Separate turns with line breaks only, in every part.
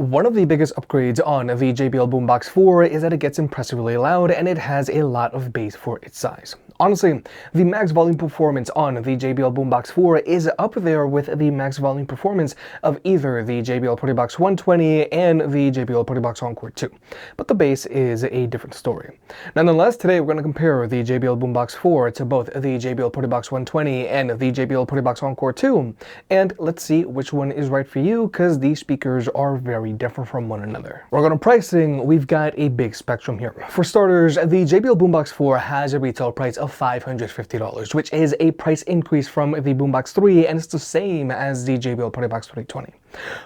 One of the biggest upgrades on the JBL Boombox 4 is that it gets impressively loud and it has a lot of bass for its size. Honestly, the max volume performance on the JBL Boombox 4 is up there with the max volume performance of either the JBL Partybox 120 and the JBL Partybox Encore 2. But the bass is a different story. Nonetheless, today we're going to compare the JBL Boombox 4 to both the JBL Partybox 120 and the JBL Partybox Encore 2, and let's see which one is right for you, because these speakers are very different from one another. We're going to pricing, we've got a big spectrum here. For starters, the JBL Boombox 4 has a retail price of $550, which is a price increase from the Boombox 3, and it's the same as the JBL Partybox 320.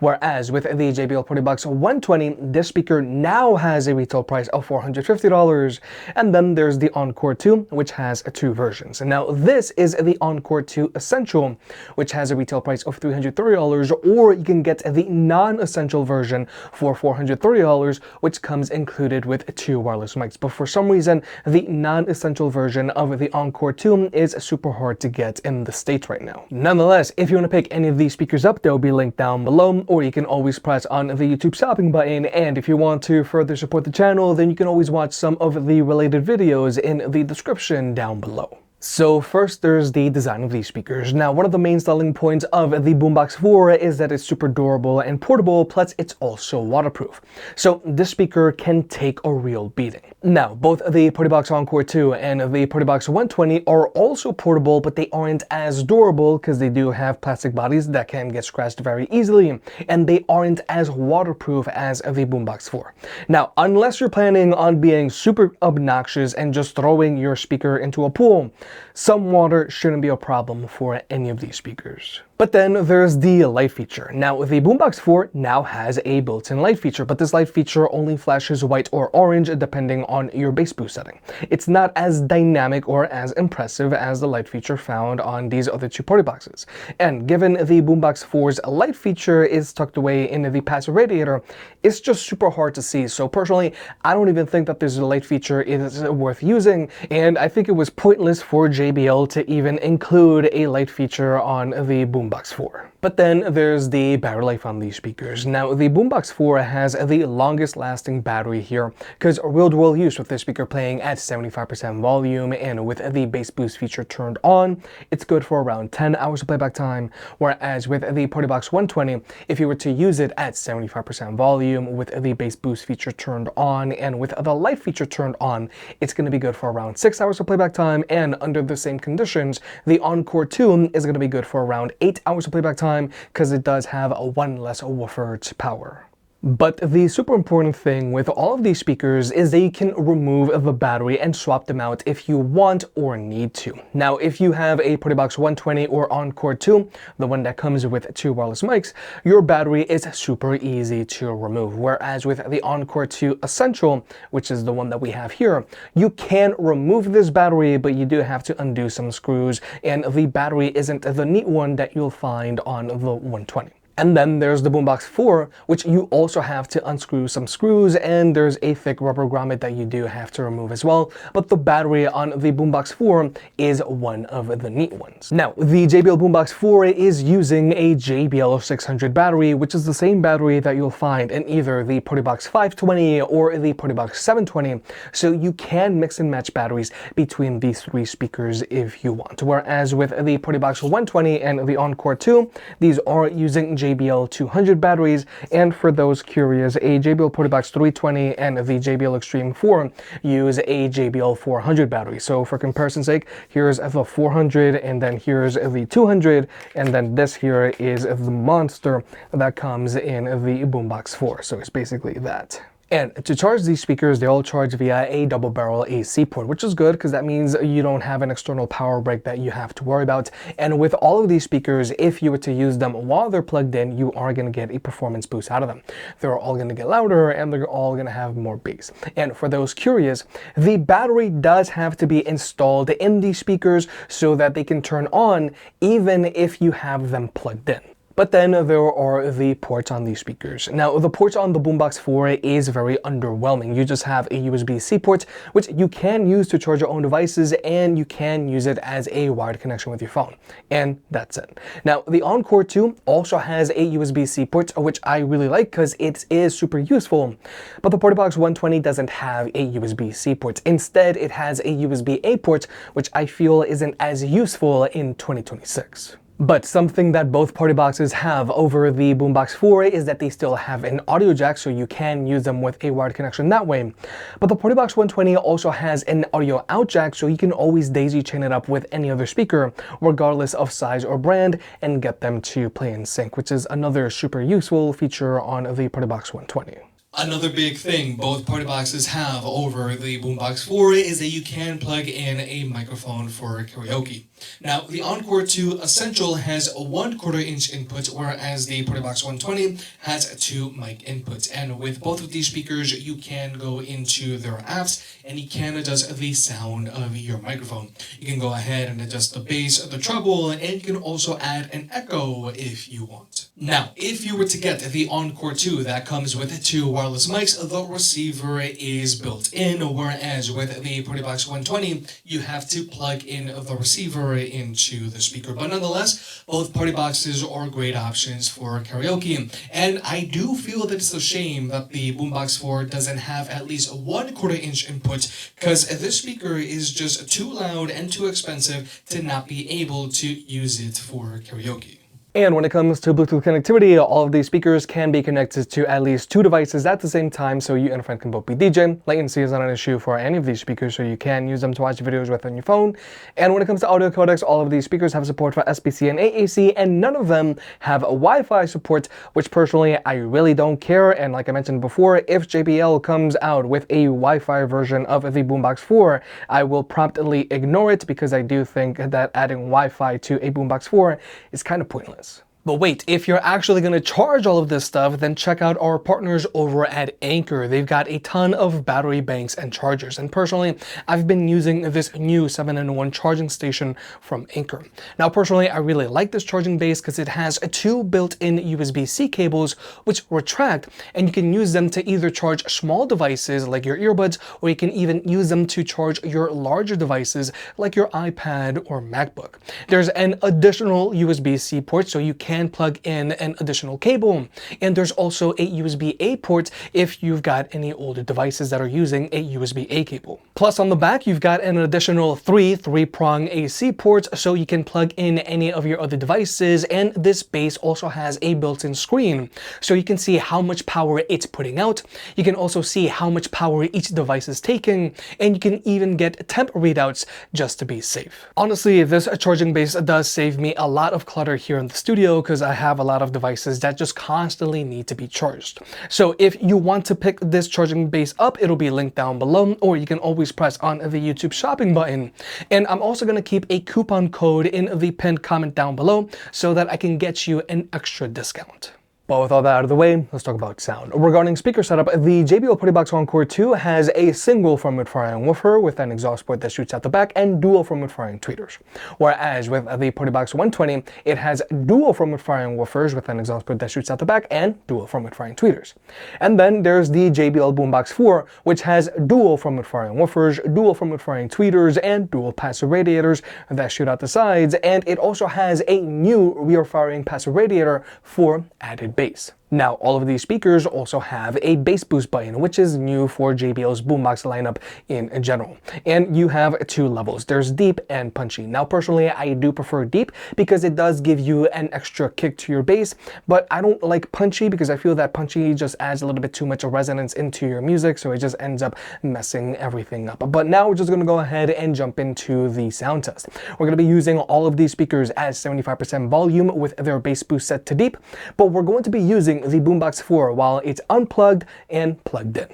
Whereas with the JBL Partybox 120, this speaker now has a retail price of $450, and then there's the Encore 2, which has two versions. And now this is the Encore 2 Essential, which has a retail price of $330, or you can get the non-essential version for $430, which comes included with two wireless mics. But for some reason, the non-essential version of the Encore 2 is super hard to get in the States right now. Nonetheless, if you want to pick any of these speakers up, they'll be linked down below, or you can always press on the YouTube shopping button. And if you want to further support the channel, then you can always watch some of the related videos in the description down below. So first, there's the design of these speakers. Now, one of the main selling points of the Boombox 4 is that it's super durable and portable, plus it's also waterproof. So this speaker can take a real beating. Now, both the Partybox Encore 2 and the Partybox 120 are also portable, but they aren't as durable because they do have plastic bodies that can get scratched very easily, and they aren't as waterproof as the Boombox 4. Now, unless you're planning on being super obnoxious and just throwing your speaker into a pool, some water shouldn't be a problem for any of these speakers. But then there's the light feature. Now, the Boombox 4 now has a built-in light feature, but this light feature only flashes white or orange depending on your bass boost setting. It's not as dynamic or as impressive as the light feature found on these other two party boxes. And given the Boombox 4's light feature is tucked away in the passive radiator, it's just super hard to see. So personally, I don't even think that this light feature is worth using, and I think it was pointless for JBL to even include a light feature on the Boombox 4. But then there's the battery life on these speakers. Now, the Boombox 4 has the longest lasting battery here, because real-world use with this speaker playing at 75% volume and with the bass boost feature turned on, it's good for around 10 hours of playback time, whereas with the Partybox 120, if you were to use it at 75% volume with the bass boost feature turned on and with the light feature turned on, it's going to be good for around 6 hours of playback time, and under the same conditions, the Encore 2 is going to be good for around 8 hours of playback time, because it does have a one less woofer to power. But the super important thing with all of these speakers is that you can remove the battery and swap them out if you want or need to. Now, if you have a Partybox 120 or Encore 2, the one that comes with two wireless mics, your battery is super easy to remove. Whereas with the Encore 2 Essential, which is the one that we have here, you can remove this battery, but you do have to undo some screws, and the battery isn't the neat one that you'll find on the 120. And then there's the Boombox 4, which you also have to unscrew some screws, and there's a thick rubber grommet that you do have to remove as well. But the battery on the Boombox 4 is one of the neat ones. Now, the JBL Boombox 4 is using a JBL 600 battery, which is the same battery that you'll find in either the Partybox 520 or the Partybox 720. So you can mix and match batteries between these three speakers if you want. Whereas with the Partybox 120 and the Encore 2, these are using JBL 200 batteries, and for those curious, a JBL Partybox 320 and the JBL Extreme 4 use a JBL 400 battery. So for comparison's sake, here's the 400, and then here's the 200, and then this here is the monster that comes in the Boombox 4. So it's basically that. And to charge these speakers, they all charge via a double barrel AC port, which is good because that means you don't have an external power break that you have to worry about. And with all of these speakers, if you were to use them while they're plugged in, you are going to get a performance boost out of them. They're all going to get louder, and they're all going to have more bass. And for those curious, the battery does have to be installed in these speakers so that they can turn on even if you have them plugged in. But then there are the ports on these speakers. Now, the ports on the Boombox 4 is very underwhelming. You just have a USB-C port, which you can use to charge your own devices, and you can use it as a wired connection with your phone. And that's it. Now, the Encore 2 also has a USB-C port, which I really like because it is super useful. But the Partybox 120 doesn't have a USB-C port. Instead, it has a USB-A port, which I feel isn't as useful in 2026. But something that both Partyboxes have over the Boombox 4 is that they still have an audio jack, so you can use them with a wired connection that way. But the Partybox 120 also has an audio out jack, so you can always daisy chain it up with any other speaker, regardless of size or brand, and get them to play in sync, which is another super useful feature on the Partybox 120.
Another big thing both Partyboxes have over the Boombox 4 is that you can plug in a microphone for karaoke. Now, the Encore 2 Essential has a 1/4 inch input, whereas the Partybox 120 has 2 mic inputs. And with both of these speakers, you can go into their apps and you can adjust the sound of your microphone. You can go ahead and adjust the bass, the treble, and you can also add an echo if you want. Now, if you were to get the Encore 2 that comes with 2 wireless mics, the receiver is built in, whereas with the Partybox 120, you have to plug in the receiver into the speaker. But nonetheless, both Partyboxes are great options for karaoke. And I do feel that it's a shame that the Boombox 4 doesn't have at least a 1/4 inch input, because this speaker is just too loud and too expensive to not be able to use it for karaoke.
And when it comes to Bluetooth connectivity, all of these speakers can be connected to at least 2 devices at the same time, so you and a friend can both be DJ. Latency is not an issue for any of these speakers, so you can use them to watch videos with on your phone. And when it comes to audio codecs, all of these speakers have support for SBC and AAC, and none of them have Wi-Fi support, which personally I really don't care. And like I mentioned before, if JBL comes out with a Wi-Fi version of the Boombox 4, I will promptly ignore it, because I do think that adding Wi-Fi to a Boombox 4 is kind of pointless. But wait, if you're actually going to charge all of this stuff, then check out our partners over at Anker. They've got a ton of battery banks and chargers. And personally, I've been using this new 7-in-1 charging station from Anker. Now, personally, I really like this charging base because it has 2 built-in USB-C cables which retract, and you can use them to either charge small devices like your earbuds, or you can even use them to charge your larger devices like your iPad or MacBook. There's an additional USB-C port, so you can plug in an additional cable, and there's also a USB-A port if you've got any older devices that are using a USB-A cable. Plus, on the back, you've got an additional 3-prong AC ports, so you can plug in any of your other devices, and this base also has a built-in screen, so you can see how much power it's putting out. You can also see how much power each device is taking, and you can even get temp readouts just to be safe. Honestly, this charging base does save me a lot of clutter here in the studio, because I have a lot of devices that just constantly need to be charged. So if you want to pick this charging base up, it'll be linked down below, or you can always press on the YouTube shopping button. And I'm also going to keep a coupon code in the pinned comment down below so that I can get you an extra discount. But with all that out of the way, let's talk about sound. Regarding speaker setup, the JBL Partybox Encore 2 has a single front-mount firing woofer with an exhaust port that shoots out the back and dual front-mount firing tweeters. Whereas with the Partybox 120, it has dual front-mount firing woofers with an exhaust port that shoots out the back and dual front-mount firing tweeters. And then there's the JBL Boombox 4, which has dual front-mount firing woofers, dual front-mount firing tweeters, and dual passive radiators that shoot out the sides. And it also has a new rear firing passive radiator for added bass. Now, all of these speakers also have a bass boost button, which is new for JBL's Boombox lineup in general. And you have 2 levels. There's deep and punchy. Now, personally, I do prefer deep because it does give you an extra kick to your bass, but I don't like punchy because I feel that punchy just adds a little bit too much resonance into your music, so it just ends up messing everything up. But now we're just going to go ahead and jump into the sound test. We're going to be using all of these speakers at 75% volume with their bass boost set to deep, but we're going to be using the Boombox 4 while it's unplugged and plugged in.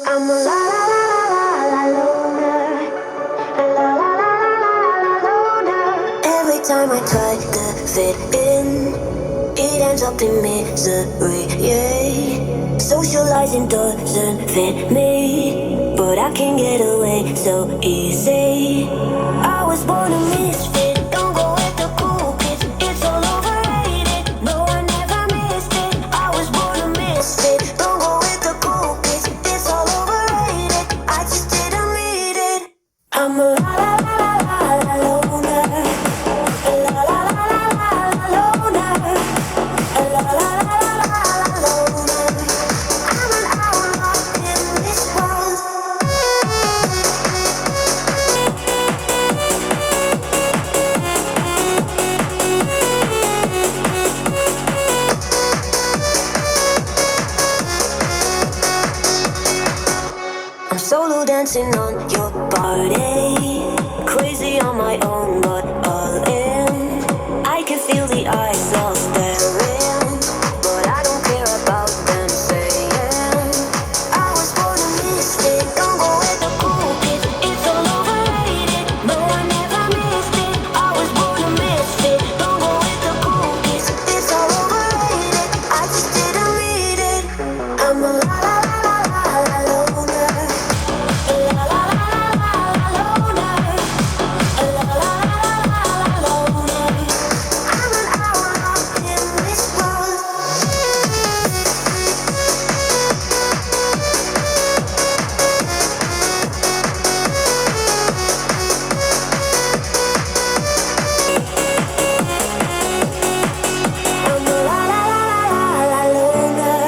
I'm a la la la la la loner, la la la la la loner. Every time I try to fit in, it ends up in misery, yeah. Socializing doesn't fit me, but I can get away so easy. I was born a misfit, don't go with the cool kids, it's all overrated. dancing on your body. Crazy on my own, but all in. I can feel the eyes all staring, but I don't care about them saying I was born a mystic. Don't go with the cool kids, it's all overrated. No, I never missed it. I was born a misfit. Don't go with the cool kids, it's all overrated. I just didn't read it. I'm a la la la la la loner. La la la la la loner. La la la la loner. I'm an outlaw in this world. I'm a la la la la la loner.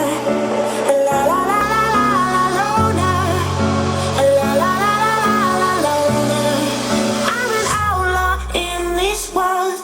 La la la la la loner. La la la la la loner. I'm an outlaw in this world.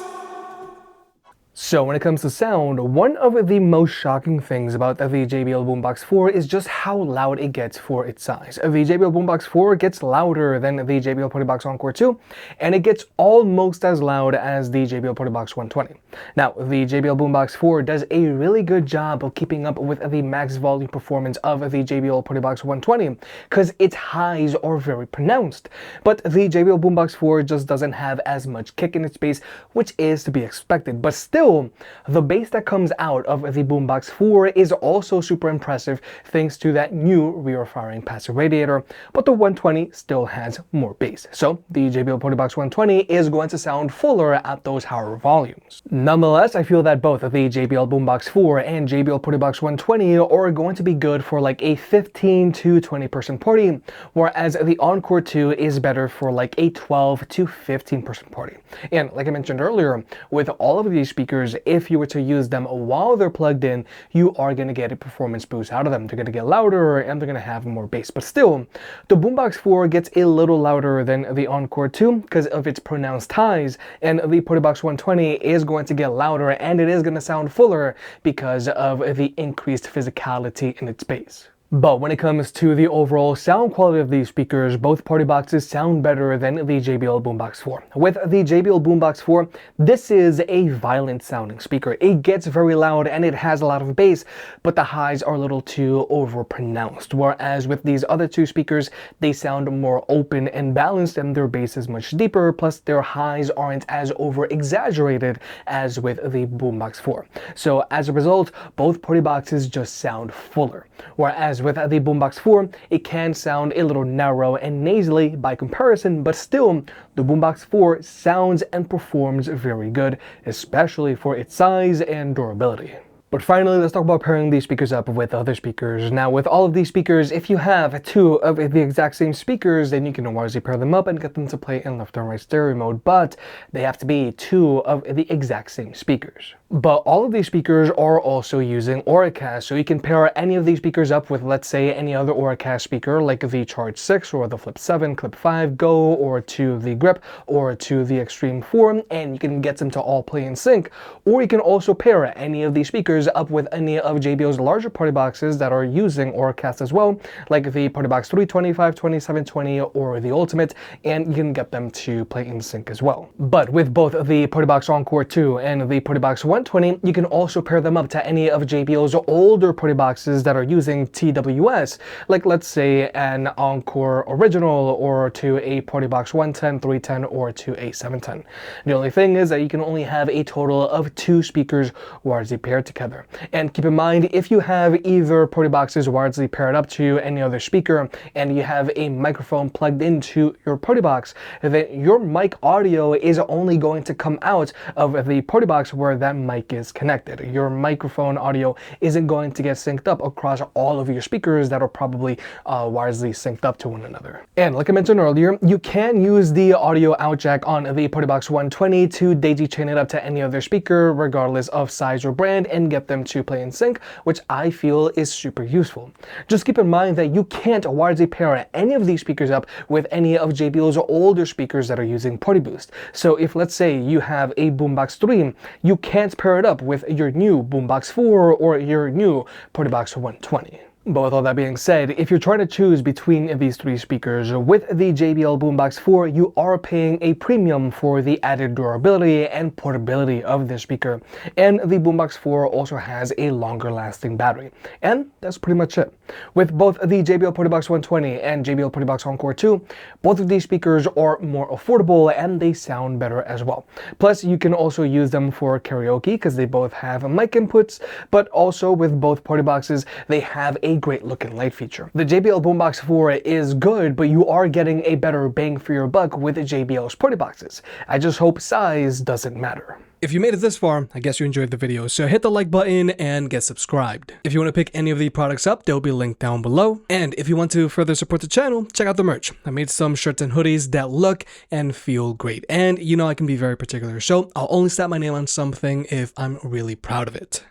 So when it comes to sound, one of the most shocking things about the JBL Boombox 4 is just how loud it gets for its size. The JBL Boombox 4 gets louder than the JBL Partybox Encore 2, and it gets almost as loud as the JBL Partybox 120. Now, the JBL Boombox 4 does a really good job of keeping up with the max volume performance of the JBL Partybox 120, because its highs are very pronounced. But the JBL Boombox 4 just doesn't have as much kick in its bass, which is to be expected. But still, the bass that comes out of the Boombox 4 is also super impressive thanks to that new rear-firing passive radiator, but the 120 still has more bass. So the JBL Partybox 120 is going to sound fuller at those higher volumes. Nonetheless, I feel that both the JBL Boombox 4 and JBL Partybox 120 are going to be good for like a 15 to 20 person party, whereas the Encore 2 is better for like a 12 to 15 person party. And like I mentioned earlier, with all of these speakers, if you were to use them while they're plugged in, you are going to get a performance boost out of them. They're going to get louder and they're going to have more bass. But still, the Boombox 4 gets a little louder than the Encore 2 because of its pronounced highs, and the Partybox 120 is going to get louder and it is going to sound fuller because of the increased physicality in its bass. But when it comes to the overall sound quality of these speakers, both Partyboxes sound better than the JBL Boombox 4. With the JBL Boombox 4, this is a violent sounding speaker. It gets very loud and it has a lot of bass, but the highs are a little too overpronounced. Whereas with these other two speakers, they sound more open and balanced and their bass is much deeper, plus their highs aren't as over-exaggerated as with the Boombox 4. So as a result, both Partyboxes just sound fuller. Whereas with the Boombox 4, it can sound a little narrow and nasally by comparison, but still, the Boombox 4 sounds and performs very good, especially for its size and durability. But finally, let's talk about pairing these speakers up with other speakers. Now, with all of these speakers, if you have two of the exact same speakers, then you can wisely pair them up and get them to play in left and right stereo mode, but they have to be two of the exact same speakers. But all of these speakers are also using Auracast, so you can pair any of these speakers up with, let's say, any other Auracast speaker like the Charge 6 or the Flip 7, Clip 5 Go, or to the Grip, or to the Extreme 4, and you can get them to all play in sync. Or you can also pair any of these speakers up with any of JBL's larger party boxes that are using Auracast as well, like the Partybox 320, 520, 720, or the Ultimate, and you can get them to play in sync as well. But with both the Partybox Encore 2 and the Partybox 120, you can also pair them up to any of JBL's older party boxes that are using TWS, like let's say an Encore Original, or to a Partybox 110, 310, or to a 710. The only thing is that you can only have a total of 2 speakers wirelessly paired together. And keep in mind, if you have either party boxes wirelessly paired up to any other speaker and you have a microphone plugged into your party box, then your mic audio is only going to come out of the party box where that mic is connected. Your microphone audio isn't going to get synced up across all of your speakers that are probably wirelessly synced up to one another. And like I mentioned earlier, you can use the audio out jack on the Partybox 120 to daisy chain it up to any other speaker regardless of size or brand and get them to play in sync, which I feel is super useful. Just keep in mind that you can't wirelessly pair any of these speakers up with any of JBL's older speakers that are using Party Boost. So if, let's say, you have a Boombox 3, you can't pair it up with your new Boombox 4 or your new Partybox 120. But with all that being said, if you're trying to choose between these three speakers, with the JBL Boombox 4, you are paying a premium for the added durability and portability of this speaker. And the Boombox 4 also has a longer lasting battery. And that's pretty much it. With both the JBL Partybox 120 and JBL Partybox Encore 2, both of these speakers are more affordable and they sound better as well. Plus, you can also use them for karaoke because they both have mic inputs, but also with both Partyboxes, they have a great looking light feature. The JBL Boombox 4 is good, but you are getting a better bang for your buck with JBL's Partyboxes. I just hope size doesn't matter. If you made it this far, I guess you enjoyed the video, so hit the like button and get subscribed. If you want to pick any of the products up, they'll be linked down below. And if you want to further support the channel, check out the merch. I made some shirts and hoodies that look and feel great. And you know I can be very particular, so I'll only slap my name on something if I'm really proud of it.